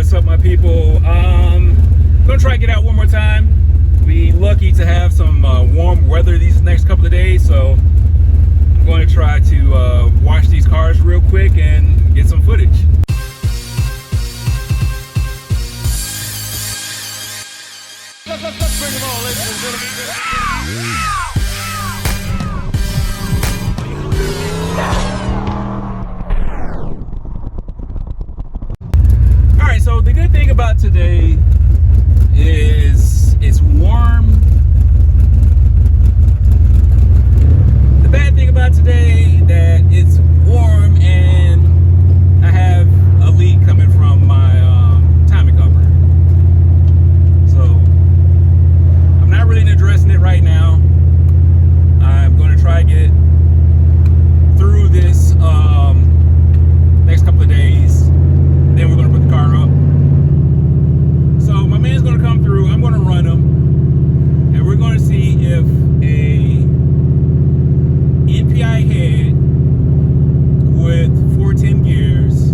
What's up, my people? Gonna try to get out one more time. Be lucky to have some warm weather these next couple of days, so I'm going to try to wash these cars real quick and get some footage. Let's bring them on, ladies and gentlemen. So the good thing about today is it's warm. The bad thing about today that it's warm and I have a leak coming from my timing cover. So I'm not really addressing it right now. I'm going to try to get through this next couple of days. Then we're going to put the car up. So my man's going to come through. I'm going to run him. And we're going to see if a NPI head with 410 gears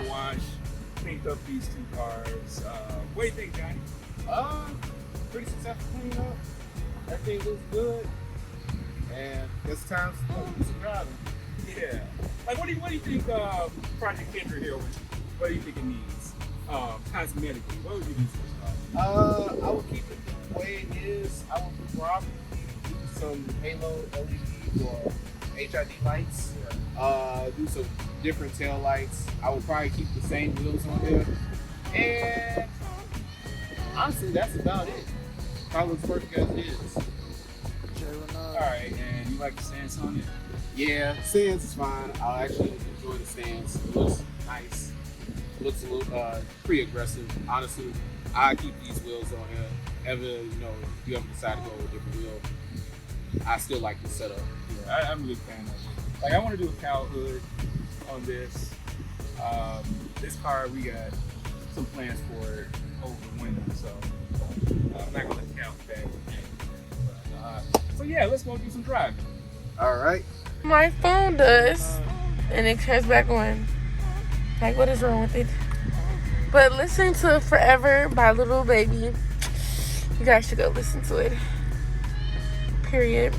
car wash, cleaned up these two cars. What do you think, Johnny? Pretty successful cleaning up. Everything looks good. And it's time to do some driving. Yeah. Like, what do you think Project Kendra here, what do you think it needs? Cosmetically, what would you do for this car? I would keep it the way it is. I would probably do some halo LEDs or HID lights. Do some different tail lights. I would probably keep the same wheels on there. And honestly, that's about it. Probably looks perfect as it is. Alright, and you like the stance on it? Yeah, stance is fine. I actually enjoy the stance. It looks nice. It looks a little pretty aggressive. Honestly, I keep these wheels on here. If you ever decide to go with a different wheel, I still like the setup. Yeah, I'm a big fan of it. Like, I want to do a cowl hood on this. This car, we got some plans for it over the winter, so I'm not gonna let the cow back. So yeah, let's go do some driving. All right. My phone does, and it turns back on. Like, what is wrong with it? But listen to Forever by Little Baby. You guys should go listen to it. Period.